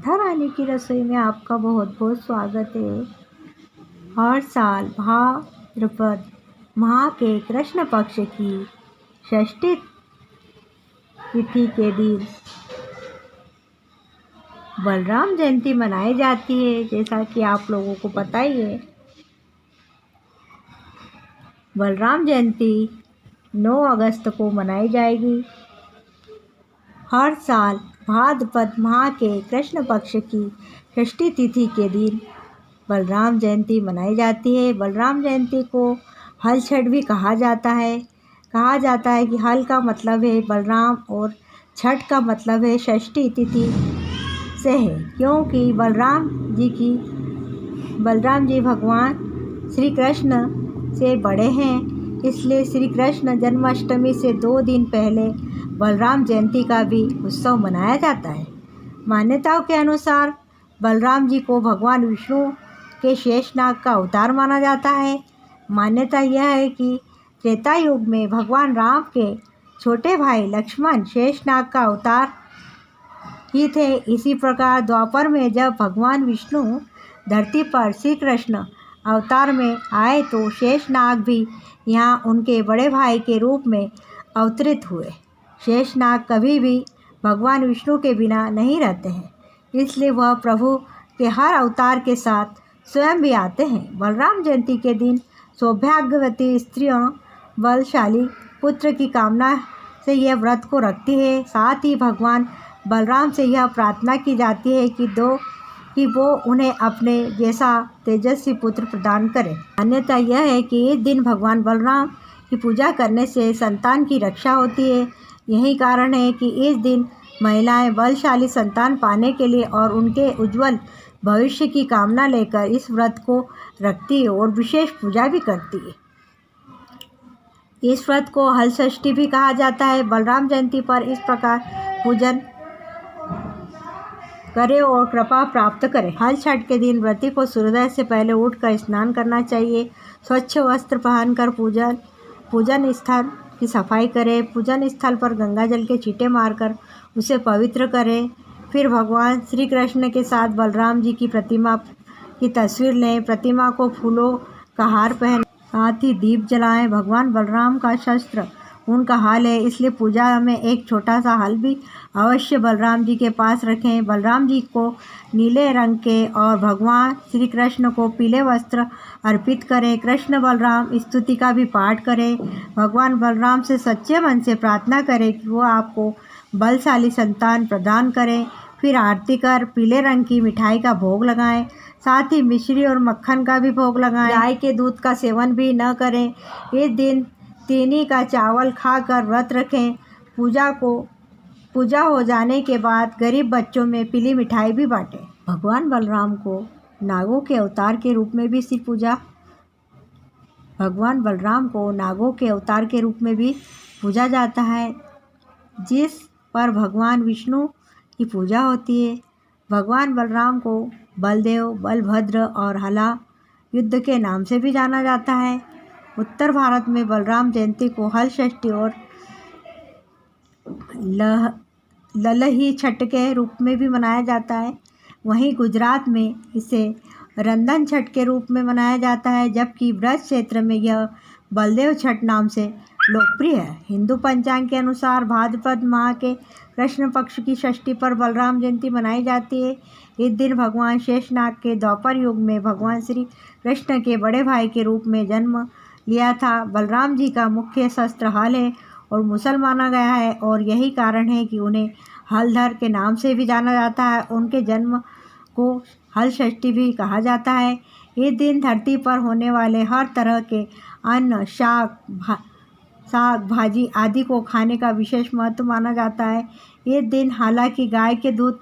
राधा रानी की रसोई में आपका बहुत बहुत स्वागत है। हर साल भाद्रपद माह के कृष्ण पक्ष की षष्ठी तिथि के दिन बलराम जयंती मनाई जाती है। जैसा कि आप लोगों को पता ही है, बलराम जयंती 9 अगस्त को मनाई जाएगी। हर साल भाद्रपद माह के कृष्ण पक्ष की षष्ठी तिथि के दिन बलराम जयंती मनाई जाती है। बलराम जयंती को हल छठ भी कहा जाता है। कहा जाता है कि हल का मतलब है बलराम और छठ का मतलब है षष्ठी तिथि से है, क्योंकि बलराम जी भगवान श्री कृष्ण से बड़े हैं। इसलिए श्री कृष्ण जन्माष्टमी से 2 दिन पहले बलराम जयंती का भी उत्सव मनाया जाता है। मान्यताओं के अनुसार बलराम जी को भगवान विष्णु के शेषनाग का अवतार माना जाता है। मान्यता यह है कि त्रेता युग में भगवान राम के छोटे भाई लक्ष्मण शेषनाग का अवतार ही थे। इसी प्रकार द्वापर में जब भगवान विष्णु धरती पर श्री कृष्ण अवतार में आए तो शेषनाग भी यहाँ उनके बड़े भाई के रूप में अवतरित हुए। शेषनाग कभी भी भगवान विष्णु के बिना नहीं रहते हैं, इसलिए वह प्रभु के हर अवतार के साथ स्वयं भी आते हैं। बलराम जयंती के दिन सौभाग्यवती स्त्रियां बलशाली पुत्र की कामना से यह व्रत को रखती है। साथ ही भगवान बलराम से यह प्रार्थना की जाती है कि वो उन्हें अपने जैसा तेजस्वी पुत्र प्रदान करें। मान्यता यह है कि इस दिन भगवान बलराम की पूजा करने से संतान की रक्षा होती है। यही कारण है कि इस दिन महिलाएं बलशाली संतान पाने के लिए और उनके उज्जवल भविष्य की कामना लेकर इस व्रत को रखती है और विशेष पूजा भी करती है। इस व्रत को हल षष्ठी भी कहा जाता है। बलराम जयंती पर इस प्रकार पूजन करें और कृपा प्राप्त करें। हल छठ के दिन व्रती को सूर्योदय से पहले उठकर स्नान करना चाहिए। स्वच्छ वस्त्र पहनकर पूजन स्थल की सफाई करें। पूजन स्थल पर गंगा जल के छींटे मारकर उसे पवित्र करें। फिर भगवान श्री कृष्ण के साथ बलराम जी की प्रतिमा की तस्वीर लें। प्रतिमा को फूलों का हार पहने, साथ ही दीप जलाएं। भगवान बलराम का शस्त्र उनका हल है, इसलिए पूजा में एक छोटा सा हल भी अवश्य बलराम जी के पास रखें। बलराम जी को नीले रंग के और भगवान श्री कृष्ण को पीले वस्त्र अर्पित करें। कृष्ण बलराम स्तुति का भी पाठ करें। भगवान बलराम से सच्चे मन से प्रार्थना करें कि वो आपको बलशाली संतान प्रदान करें। फिर आरती कर पीले रंग की मिठाई का भोग लगाएं। साथ ही मिश्री और मक्खन का भी भोग लगाएं। गाय के दूध का सेवन भी न करें। इस दिन तीनी का चावल खाकर व्रत रखें। पूजा हो जाने के बाद गरीब बच्चों में पीली मिठाई भी बांटें। भगवान बलराम को नागों के अवतार के रूप में भी पूजा जाता है, जिस पर भगवान विष्णु की पूजा होती है। भगवान बलराम को बलदेव, बलभद्र और हला युद्ध के नाम से भी जाना जाता है। उत्तर भारत में बलराम जयंती को हल षष्ठी और ललही छठ के रूप में भी मनाया जाता है। वहीं गुजरात में इसे रंधन छठ के रूप में मनाया जाता है, जबकि ब्रज क्षेत्र में यह बलदेव छठ नाम से लोकप्रिय है। हिंदू पंचांग के अनुसार भाद्रपद माह के कृष्ण पक्ष की षष्ठी पर बलराम जयंती मनाई जाती है। इस दिन भगवान शेषनाग के द्वापर युग में भगवान श्री कृष्ण के बड़े भाई के रूप में जन्म लिया था। बलराम जी का मुख्य शस्त्र हल है और मुसल माना गया है, और यही कारण है कि उन्हें हलधर के नाम से भी जाना जाता है। उनके जन्म को हल षष्ठी भी कहा जाता है। इस दिन धरती पर होने वाले हर तरह के अन्न, साग भाजी आदि को खाने का विशेष महत्व माना जाता है। इस दिन हालांकि गाय के दूध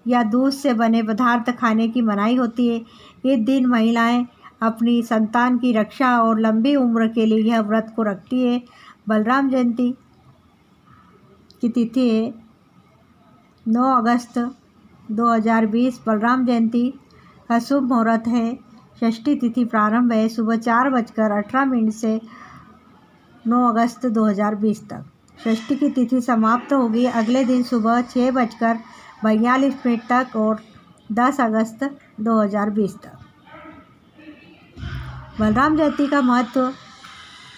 या दूध से बने पदार्थ खाने की मनाही होती है। इस दिन महिलाएं अपनी संतान की रक्षा और लंबी उम्र के लिए यह व्रत को रखती है। बलराम जयंती की तिथि है 9 अगस्त 2020। बलराम जयंती का शुभ मुहूर्त है। षष्ठी तिथि प्रारंभ है सुबह 4:18 से 9 अगस्त 2020 तक। षष्ठी की तिथि समाप्त होगी अगले दिन सुबह 6:42 तक और 10 अगस्त 2020 तक। बलराम जयंती का महत्व।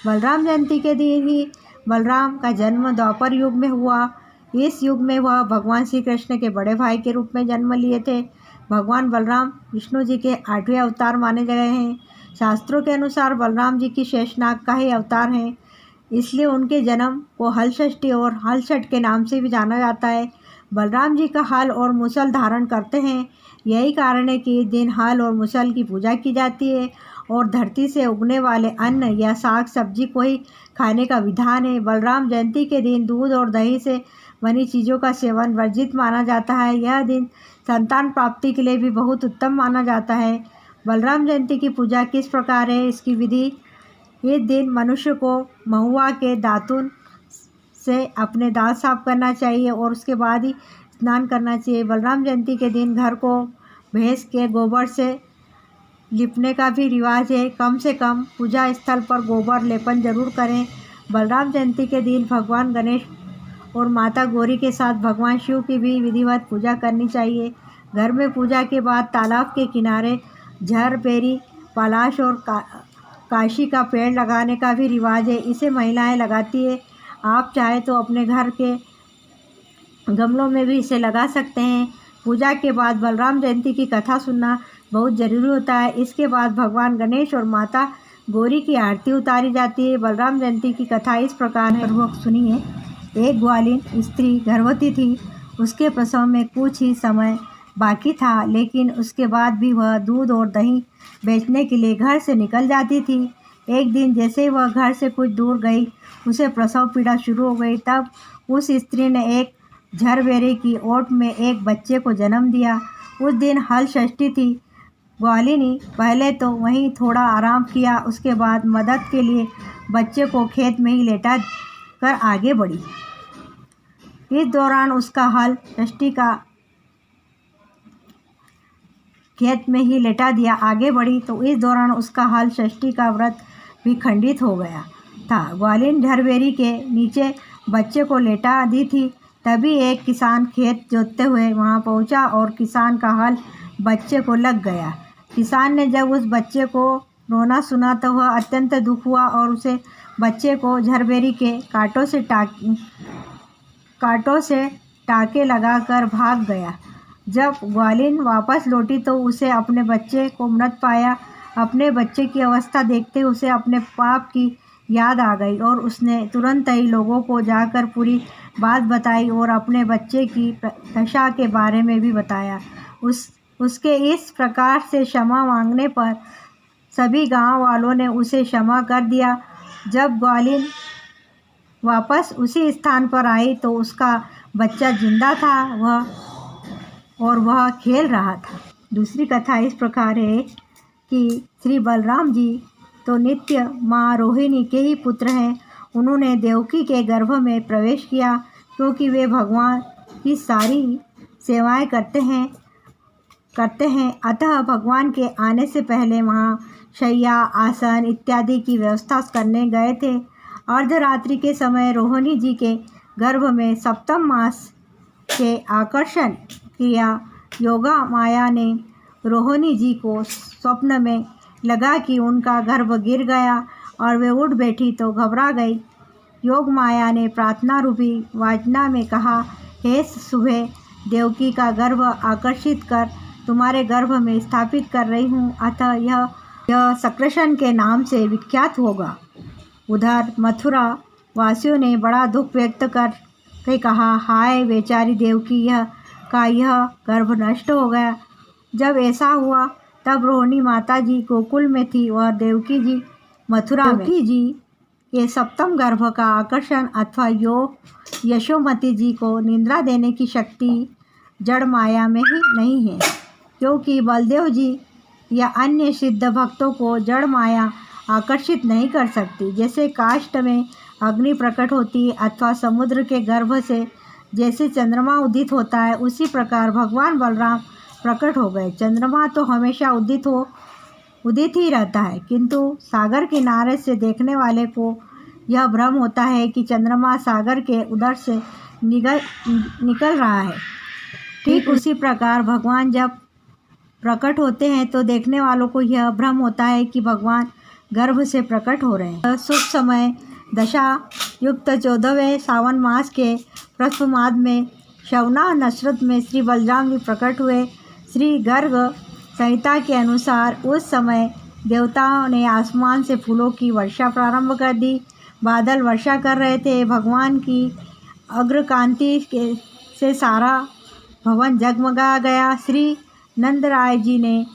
बलराम जयंती के दिन ही बलराम का जन्म द्वापर युग में हुआ। इस युग में वह भगवान श्री कृष्ण के बड़े भाई के रूप में जन्म लिए थे। भगवान बलराम विष्णु जी के 8वें अवतार माने गए हैं। शास्त्रों के अनुसार बलराम जी की शेषनाग का ही अवतार हैं, इसलिए उनके जन्म को हल षष्ठी और हल छठ के नाम से भी जाना जाता है। बलराम जी का हल और मुसल धारण करते हैं, यही कारण है कि इस दिन हल और मुसल की पूजा की जाती है और धरती से उगने वाले अन्न या साग सब्जी को ही खाने का विधान है। बलराम जयंती के दिन दूध और दही से बनी चीज़ों का सेवन वर्जित माना जाता है। यह दिन संतान प्राप्ति के लिए भी बहुत उत्तम माना जाता है। बलराम जयंती की पूजा किस प्रकार है, इसकी विधि। इस दिन मनुष्य को महुआ के दातुन से अपने दांत साफ करना चाहिए और उसके बाद ही स्नान करना चाहिए। बलराम जयंती के दिन घर को भैंस के गोबर से लिपने का भी रिवाज है। कम से कम पूजा स्थल पर गोबर लेपन जरूर करें। बलराम जयंती के दिन भगवान गणेश और माता गौरी के साथ भगवान शिव की भी विधिवत पूजा करनी चाहिए। घर में पूजा के बाद तालाब के किनारे झर, बेरी, पलाश और काशी का पेड़ लगाने का भी रिवाज है। इसे महिलाएं लगाती है। आप चाहे तो अपने घर के गमलों में भी इसे लगा सकते हैं। पूजा के बाद बलराम जयंती की कथा सुनना बहुत ज़रूरी होता है। इसके बाद भगवान गणेश और माता गौरी की आरती उतारी जाती है। बलराम जयंती की कथा इस प्रकार है, वो सुनिए। एक ग्वालिन स्त्री गर्भवती थी। उसके प्रसव में कुछ ही समय बाकी था, लेकिन उसके बाद भी वह दूध और दही बेचने के लिए घर से निकल जाती थी। एक दिन जैसे ही वह घर से कुछ दूर गई, उसे प्रसव पीड़ा शुरू हो गई। तब उस स्त्री ने एक झरबेरे की ओट में एक बच्चे को जन्म दिया। उस दिन हल षष्ठी थी। ग्वालिनी पहले तो वहीं थोड़ा आराम किया, उसके बाद मदद के लिए बच्चे को खेत में ही लेटा कर आगे बढ़ी। इस दौरान उसका हल षष्ठी का खेत में ही लेटा दिया। आगे बढ़ी तो इस दौरान उसका हल षष्ठी का व्रत भी खंडित हो गया था। ग्वालिन झरबेरी के नीचे बच्चे को लेटा दी थी। तभी एक किसान खेत जोतते हुए वहां पहुंचा और किसान का हल बच्चे को लग गया। किसान ने जब उस बच्चे को रोना सुना तो वह अत्यंत दुख हुआ और उसे बच्चे को झरबेरी के कांटों से टाके लगाकर भाग गया। जब ग्वालिन वापस लौटी तो उसे अपने बच्चे को मृत पाया। अपने बच्चे की अवस्था देखते उसे अपने पाप की याद आ गई और उसने तुरंत ही लोगों को जाकर पूरी बात बताई और अपने बच्चे की दशा के बारे में भी बताया। उसके इस प्रकार से क्षमा मांगने पर सभी गांव वालों ने उसे क्षमा कर दिया। जब ग्वालिन वापस उसी स्थान पर आई तो उसका बच्चा जिंदा था और वह खेल रहा था। दूसरी कथा इस प्रकार है कि श्री बलराम जी तो नित्य माँ रोहिणी के ही पुत्र हैं। उन्होंने देवकी के गर्भ में प्रवेश किया क्योंकि वे भगवान की सारी सेवाएं करते हैं। अतः भगवान के आने से पहले वहाँ शैया, आसन इत्यादि की व्यवस्था करने गए थे। अर्धरात्रि के समय रोहिणी जी के गर्भ में सप्तम मास के आकर्षण क्रिया योगा माया ने रोहिणी जी को स्वप्न में लगा कि उनका गर्भ गिर गया और वे उठ बैठी तो घबरा गई। योग माया ने प्रार्थना रूपी वाजना में कहा, हे सुबह, देवकी का गर्भ आकर्षित कर तुम्हारे गर्भ में स्थापित कर रही हूँ, अतः यह सकृष्ण के नाम से विख्यात होगा। उधर मथुरा वासियों ने बड़ा दुख व्यक्त कर कहा, हाय बेचारी देवकी, यह गर्भ नष्ट हो गया। जब ऐसा हुआ तब रोहिणी माता जी गोकुल में थी और देवकी जी मथुरा में। देवकी जी के सप्तम गर्भ का आकर्षण अथवा यशोमती जी को निद्रा देने की शक्ति जड़ माया में ही नहीं है, क्योंकि बलदेव जी या अन्य सिद्ध भक्तों को जड़ माया आकर्षित नहीं कर सकती। जैसे काष्ठ में अग्नि प्रकट होती है अथवा समुद्र के गर्भ से जैसे चंद्रमा उदित होता है, उसी प्रकार भगवान बलराम प्रकट हो गए। चंद्रमा तो हमेशा उदित ही रहता है, किंतु सागर किनारे से देखने वाले को यह भ्रम होता है कि चंद्रमा सागर के उदर से निकल रहा है। ठीक उसी प्रकार भगवान जब प्रकट होते हैं तो देखने वालों को यह भ्रम होता है कि भगवान गर्भ से प्रकट हो रहे हैं। शुभ समय दशा युक्त 14वें सावन मास के प्रथमार्ध में श्रवणा नक्षत्र में श्री बलराम जी प्रकट हुए। श्री गर्ग संहिता के अनुसार उस समय देवताओं ने आसमान से फूलों की वर्षा प्रारंभ कर दी। बादल वर्षा कर रहे थे। भगवान की अग्रकांति से सारा भवन जगमगा गया। श्री नंदराय जी ने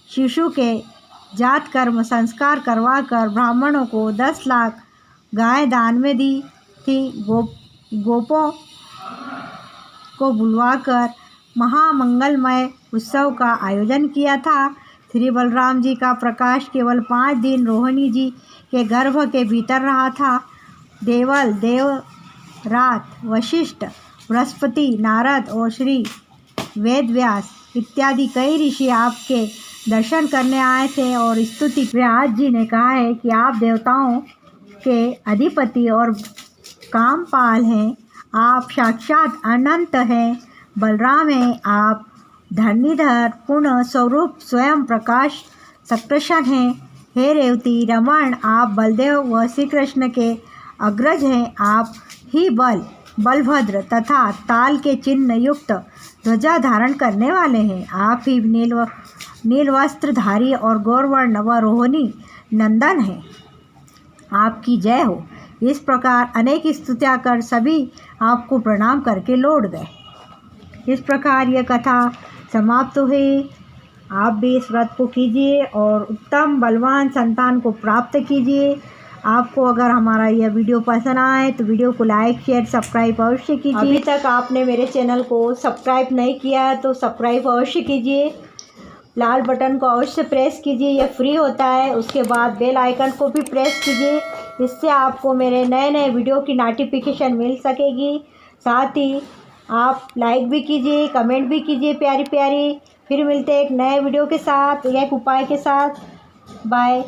शिशु के जात कर्म संस्कार करवाकर ब्राह्मणों को 10 लाख गाय दान में दी थी। गोपों को बुलवाकर महामंगलमय उत्सव का आयोजन किया था। श्री बलराम जी का प्रकाश केवल 5 दिन रोहिणी जी के गर्भ के भीतर रहा था। देवल, देवरात, वशिष्ठ, बृहस्पति, नारद और श्री वेदव्यास इत्यादि कई ऋषि आपके दर्शन करने आए थे और स्तुति। व्यास जी ने कहा है कि आप देवताओं के अधिपति और कामपाल हैं। आप साक्षात अनंत हैं। बलराम हैं आप धरणीधर पूर्ण स्वरूप स्वयं प्रकाश सकृष्ण हैं। हे रेवती रमण, आप बलदेव व श्री कृष्ण के अग्रज हैं। आप ही बलभद्र तथा ताल के चिन्ह युक्त ध्वजा धारण करने वाले हैं। आप ही नील वस्त्रधारी और गौरवर्ण व रोहिणी नंदन हैं। आपकी जय हो। इस प्रकार अनेक स्तुतियाँ कर सभी आपको प्रणाम करके लौट गए। इस प्रकार यह कथा समाप्त हुई। आप भी इस व्रत को कीजिए और उत्तम बलवान संतान को प्राप्त कीजिए। आपको अगर हमारा यह वीडियो पसंद आए तो वीडियो को लाइक शेयर सब्सक्राइब अवश्य कीजिए। अभी तक आपने मेरे चैनल को सब्सक्राइब नहीं किया है तो सब्सक्राइब अवश्य कीजिए। लाल बटन को अवश्य प्रेस कीजिए, यह फ्री होता है। उसके बाद बेल आइकन को भी प्रेस कीजिए, इससे आपको मेरे नए नए वीडियो की नोटिफिकेशन मिल सकेगी। साथ ही आप लाइक भी कीजिए, कमेंट भी कीजिए प्यारी प्यारी। फिर मिलते हैं एक नए वीडियो के साथ, एक उपाय के साथ। बाय।